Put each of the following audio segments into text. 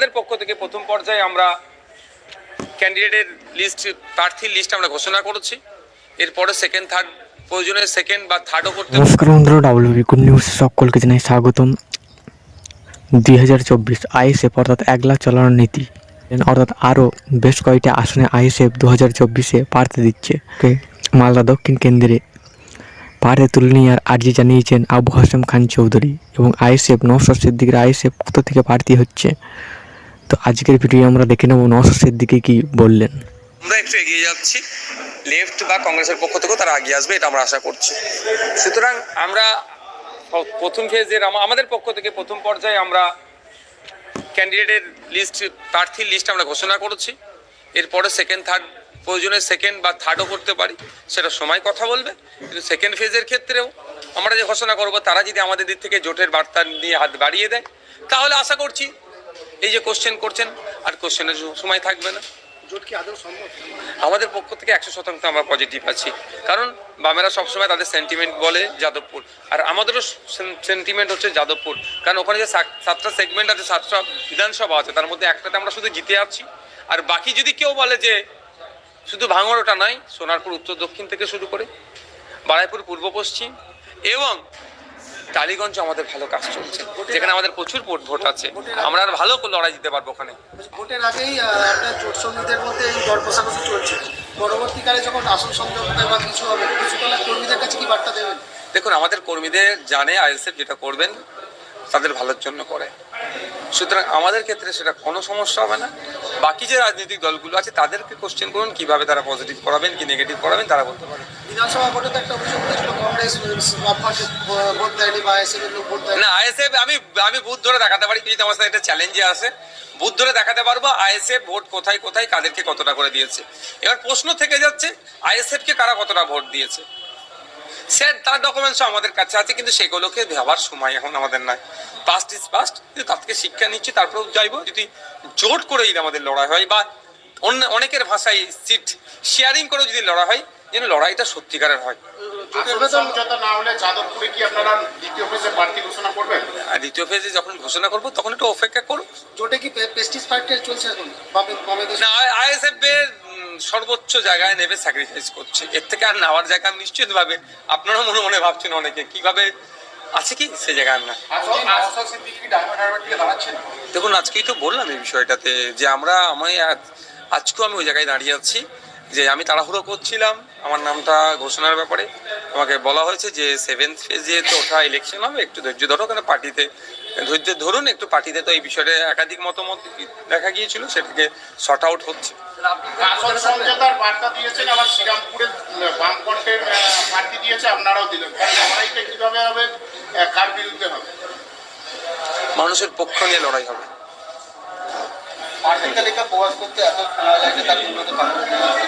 আমাদের পক্ষ থেকে প্রথম পর্যায়ে আমরা ক্যান্ডিডেটের লিস্ট, প্রার্থীর লিস্ট আমরা ঘোষণা করেছি। এরপরে সেকেন্ড, থার্ড, প্রয়োজনে সেকেন্ড বা থার্ডও করতে। নমস্কার বন্ধুরা, ডাব্লিউবি গুড নিউজ সকলকে জানাই স্বাগতম। 2024 আইএসএফ অর্থাৎ 1 লাখ চালানোর নীতি, অর্থাৎ আরও বেশ কয়েকটি আসনে আইএসএফ 2024-এ প্রার্থী দিচ্ছে। মালদা দক্ষিণ কেন্দ্রে প্রার্থী তুলে নেওয়ার আর্জি জানিয়েছেন আবু হাসেম খান চৌধুরী এবং আইএসএফ নওশাদ সিদ্দিকীর আইএসএফ কোথা থেকে প্রার্থী হচ্ছে। তো আজকের ভিডিও আমরা দেখে নেব নওশাদ সিদ্দিকী কি বললেন। আমরা একটু এগিয়ে যাচ্ছি, লেফট বা কংগ্রেসের পক্ষ থেকেও তারা এগিয়ে আসবে, এটা আমরা আশা করছি। সুতরাং আমরা প্রথম ফেজের আমাদের পক্ষ থেকে প্রথম পর্যায়ে আমরা ক্যান্ডিডেটের লিস্ট, প্রার্থীর লিস্ট আমরা ঘোষণা করেছি। এরপরে সেকেন্ড, থার্ড, প্রয়োজনে সেকেন্ড বা থার্ডও করতে পারি, সেটা সময় কথা বলবে। কিন্তু সেকেন্ড ফেজের ক্ষেত্রেও আমরা যে ঘোষণা করব, তারা যদি আমাদের দিক থেকে জোটের বার্তা দিয়ে হাত বাড়িয়ে দেয়, তাহলে আশা করছি এই যে কোশ্চেন করছেন, আর কোশ্চেনের সময় থাকবে না। জোট কি আদৌ সম্ভব? আমাদের পক্ষ থেকে 100% আমরা পজিটিভ আছি, কারণ বামেরা সবসময় তাদের সেন্টিমেন্ট বলে যাদবপুর, আর আমাদেরও সেন্টিমেন্ট হচ্ছে যাদবপুর। কারণ ওখানে যে 7টা সেগমেন্ট আছে, 7টা বিধানসভা আছে, তার মধ্যে একটাতে আমরা শুধু জিতে আছি। আর বাকি যদি কেউ বলে যে শুধু ভাঙড়, ওটা নয়, সোনারপুর উত্তর দক্ষিণ থেকে শুরু করে বারাইপুর পূর্ব পশ্চিম এবং টালিগঞ্জ আমাদের ভালো কাজ চলছে, যেখানে আমাদের প্রচুর ভোট আছে, আমরা আর ভালো লড়াই দিতে পারবো ওখানে। ভোটের আগেই আপনার জোট সঙ্গীদের মধ্যে এই দর কষাকষি চলছে, পরবর্তীকালে যখন আসন সমঝোতা বা কিছু হবে, কিছু কর্মীদের কাছে কি বার্তা দেবেন? দেখুন, আমাদের কর্মীদের জানে আইএসএফ যেটা করবেন তাদের ভালোর জন্য করে, সুতরাং আমাদের ক্ষেত্রে সেটা কোনো সমস্যা হবে না। বাকি যে রাজনৈতিক দলগুলো আছে তাদেরকে কোশ্চেন করুন, কিভাবে তারা পজিটিভ করাবেন কি নেগেটিভ করাবেন, তারা বলতে পারে। বিধানসভা ভোটে তো একটা অভিযোগ করেছিল কংগ্রেস ভোট দেয়নি বা আইএসএফ এর লোক ভোট দেয়নি। না, আইএসএফ আমি বুথ ধরে দেখাতে পারি, যদি আমার সাথে একটা চ্যালেঞ্জে আসে, বুথ ধরে দেখাতে পারবো আইএসএফ ভোট কোথায় কোথায় কাদেরকে কতটা করে দিয়েছে। এবার প্রশ্ন থেকে যাচ্ছে আইএসএফকে কারা কতটা ভোট দিয়েছে, স্যার তার ডকুমেন্টসও আমাদের কাছে আছে, কিন্তু সেগুলোকে ভাবার সময় এখন আমাদের নাই। পাস্ট ইজ পাস্ট, কিন্তু তার থেকে শিক্ষা নিচ্ছি, তারপরেও যাইবো। যদি জোট করে যদি আমাদের লড়াই হয় বা অনেকের ভাষায় সিট শেয়ারিং করে যদি লড়াই হয়, যেন লড়াইটা সত্যিকারের হয়। আর দ্বিতীয় ফেজে যখন ঘোষণা করবো তখন একটু অপেক্ষা করুন। জোটে কি প্রেস্টিজ ফাইট চলছে এখন? না, আইএসএফ এর সর্বোচ্চ জায়গায় নেবে স্যাক্রিফাইস করছে, এর থেকে আর নেওয়ার জায়গা নিশ্চিত ভাবে আপনারা মনে মনে ভাবছেন অনেকে কিভাবে আছে, কি সে জায়গায় না। দেখুন, আজকেই তো বললাম এই বিষয়টাতে যে আজকেও আমি ওই জায়গায় দাঁড়িয়ে আছি যে আমি তাড়াহুড়ো করছিলাম আমার নামটা ঘোষণার ব্যাপারে। আমাকে বলা হয়েছে যে 7th ফেজে তো ওঠা ইলেকশন হবে, একটু ধৈর্য ধরো, কারণ পার্টিতে ধৈর্য ধরুন একটু, পার্টিতে তো এই বিষয়ে একাধিক মতামত দেখা গিয়েছিল, সেটাকে শর্ট আউট হচ্ছে। সমঝোতার বার্তা দিয়েছেন, আবার শ্রীরামপুরে বামফ্রন্টের প্রার্থী দিয়েছে, আপনারাও দিলেন, লড়াইটা কিভাবে হবে, কার বিরুদ্ধে হবে? মানুষের পক্ষ নিয়ে লড়াই হবে।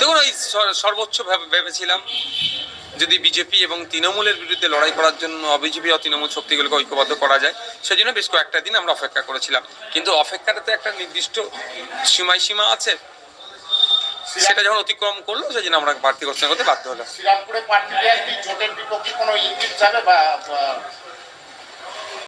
দেখুন, ওই সর্বোচ্চ ভেবেছিলাম যদি বিজেপি এবং তৃণমূলের বিরুদ্ধে লড়াই করার জন্য বিজেপি ও তৃণমূল শক্তিগুলোকে ঐক্যবদ্ধ করা যায়, সেজন্য বেশ কয়েকটা দিন আমরা অপেক্ষা করেছিলাম। কিন্তু অপেক্ষাটাতে একটা নির্দিষ্ট সীমা আছে, সেটা যখন অতিক্রম করলো সেজন্য আমরা প্রার্থী ঘোষণা করতে বাধ্য হলাম। শ্রীরামপুরে প্রার্থী দেওয়ার কি জোটের বিপক্ষে কোনো ইঙ্গিত যাবে বা